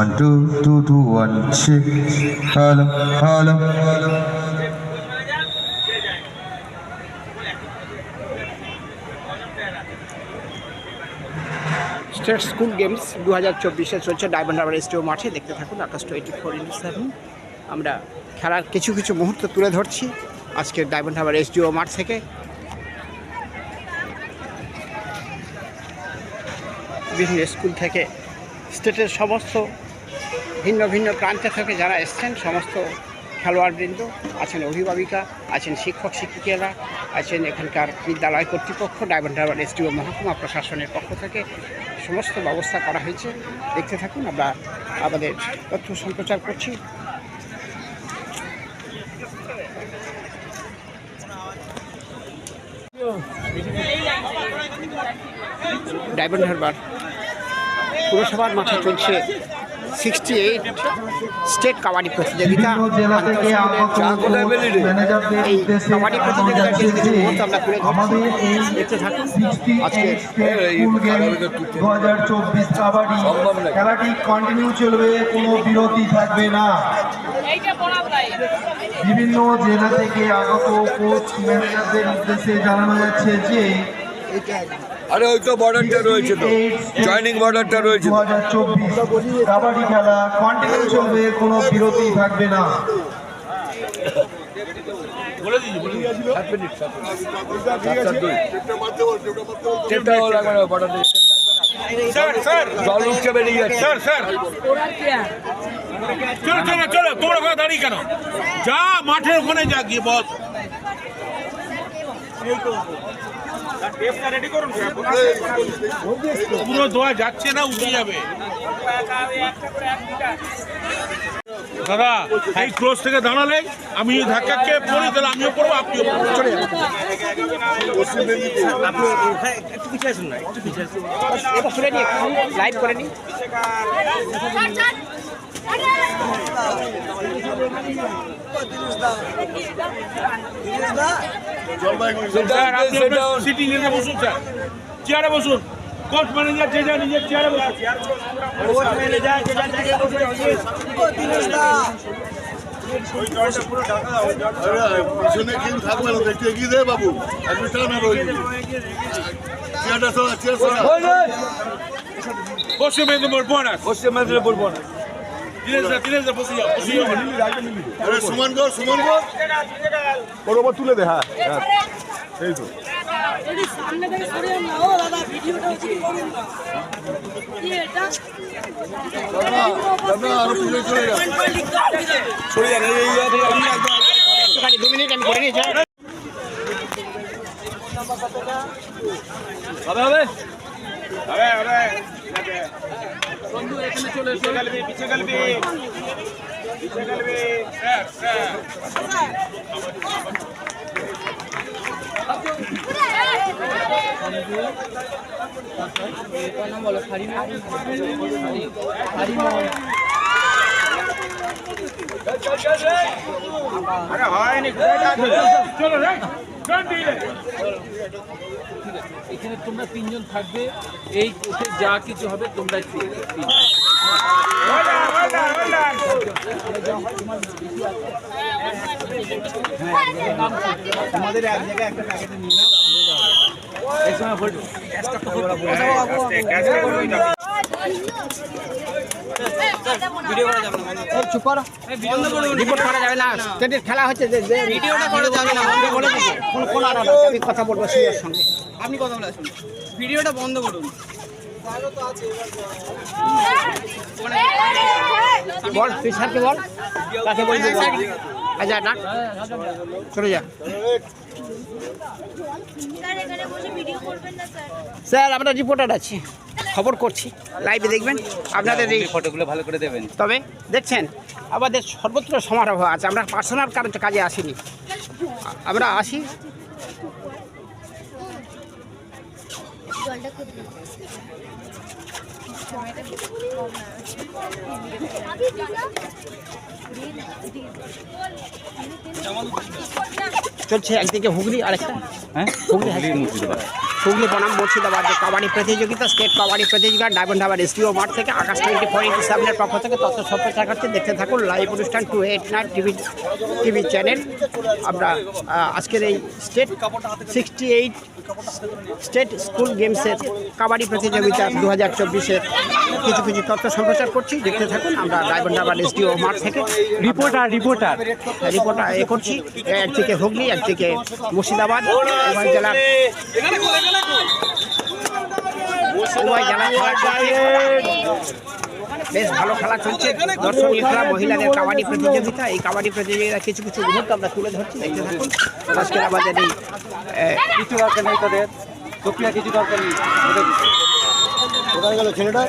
1 2 2 2 1 check. Hello, hello. State school games 2024 চলছে diamond Harbour এসটিও মাঠে। দেখতে থাকুন আকাশ 24/7। আমরা খেলার কিছু কিছু মুহূর্ত তুলে ধরছি আজকের ডায়মন্ড হারবার এসটিও মাঠ থেকে। বিভিন্ন স্কুল থেকে স্টেটের সমস্ত ভিন্ন ভিন্ন প্রান্ত থেকে যারা এসছেন সমস্ত খেলোয়াড়বৃন্দ আছেন, অভিভাবিকা আছেন, শিক্ষক শিক্ষিকারা আছেন, এখানকার বিদ্যালয় কর্তৃপক্ষ, ডায়মন্ড হারবার এসটিও মহকুমা প্রশাসনের পক্ষ থেকে সমস্ত ব্যবস্থা করা হয়েছে। দেখতে থাকুন, আমরা আমাদের তথ্য সম্প্রচার করছি। ডায়মন্ড হারবার পুরসভার মাঠে চলছে 68 স্টেট কাবাডি প্রতিযোগিতা। এই কাবাডি প্রতিযোগিতার কিছু কিছু মুহূর্ত আমরা তুলে ধরছি। দেখতে থাকুন আজকে 2024 কাবাডি খেলাটি কন্টিনিউ চলবে, কোনো বিরতি থাকবে না। বিভিন্ন জেলা থেকে আগত কোচ ম্যানেজারদের উদ্দেশ্যে জানানো যাচ্ছে যে আরে ওই তো বর্ডারটা রয়েছে, তো জয়েনিং বর্ডারটা রয়েছে। 2024 কাবাডি খেলা কন্টিনিউ চলবে, কোনো বিরতি থাকবে না। জল উঠছে বেরিয়ে যাচ্ছে। চলো চলো চলো, তোমরা ওখানে দাঁড়িয়ে কেন? যা মাঠের ওখানে যা গিয়ে বস। পুরো দোয়া যাচ্ছে না, উঠে যাবে। দাদা এই ক্রস থেকে দাঁড়ালে আমি ধাক্কা খেয়ে পড়ি, তাহলে আমিও পড়বো, আপনিও চলে যাবেন। একটু পিছিয়ে আসুন না, একটু পিছিয়ে আসুন, এটা শুনে নিই, লাইভ করে নিই। সিটিং এ বসুন স্যার, চেয়ারে বসুন। কোচ ম্যানেজার যে যা নিজের চেয়ারে বসুন। পিছনে কেউ থাকবে না, একটু এগিয়ে দে বাবু, একটু টানা রয়েছে। পশ্চিম মেদিনীপুর বোনাস, পশ্চিম মেদিনীপুর বোনাস। দিনেশ দা বসে যাও, বসে যাও। সুমন গর, সুমন গর ওর ওপর তুলে দে। হ্যাঁ এই তো সামনে থেকে সরে না। ও দাদা ভিডিওটা হচ্ছে করুন না, কি এটা আরো তুলে চলে যা, সরে যান, একটুখানি 2 মিনিট আমি করে নিয়েছি। হবে হবে। বন্ধু এখানে চলে এসো, পিছে গেলবি, স্যার স্যার। আরে হয়নি, চলো রে, এখানে তোমরা 3 জন থাকবে, এই কোর্টে যা কিছু হবে তোমরা আমাদের এক জায়গায় একটা প্যাকেটে নিয়ে নাও। ভিডিও করা যাবে না, চুপ করো, রিপোর্ট করা যাবে না। স্টেটের খেলা হচ্ছে, ভিডিওটা করা যাবে না, বন্ধ করে দিন। কোন আমি কথা বলবো সিনিয়র সঙ্গে, আপনি কথা বলে আসুন, ভিডিওটা বন্ধ করুন। বল তুই স্যারকে বল, কাকে বলবি? আচ্ছা ডাক, চলে যা। স্যার আমরা রিপোর্টার আছি, খবর করছি, লাইভে দেখবেন আপনাদের এই ফটোগুলো ভালো করে দেবেন। তবে দেখছেন আমাদের সর্বত্র সমারোহ আছে, আমরা পার্সোনাল কাজে আসিনি, আমরা আসি চলছে একদিকে হুগলি, আরেকটা হ্যাঁ হুগলি মুর্শিদাবাদ। হুগলি বনাম মুর্শিদাবাদ যে কাবাডি প্রতিযোগিতা, স্টেট কাবাডি প্রতিযোগিতা ডায়মন্ড হারবার SDO মাঠ থেকে আকাশ 24/7 পক্ষ থেকে তথ্য সম্প্রচার করতে দেখতে থাকুন লাইভ অনুষ্ঠান 289 টিভি চ্যানেল। আমরা আজকের এই স্টেট 68 স্টেট স্কুল গেমসের কাবাডি প্রতিযোগিতা 2024-এর কিছু কিছু তথ্য সম্প্রচার করছি, দেখতে থাকুন। আমরা ডায়মন্ড হারবার SDO মাঠ থেকে রিপোর্টার করছি, একদিকে হুগলি একদিকে মুর্শিদাবাদ, উভয় জেলার খেলা চলছে। বেশ ভালো খেলা চলছে, দর্শনীয় খেলা, মহিলাদের কাবাডি প্রতিযোগিতা। এই কাবাডি প্রতিযোগিতা কিছু কিছু মুহূর্ত আমরা তুলে ধরছি, দেখতে থাকুন। আজকের আমাদের এই কিছু দরকার নেই তোদের, সফিয়া কিছু দরকার নেই। কোথায় গেল ছেলেটা?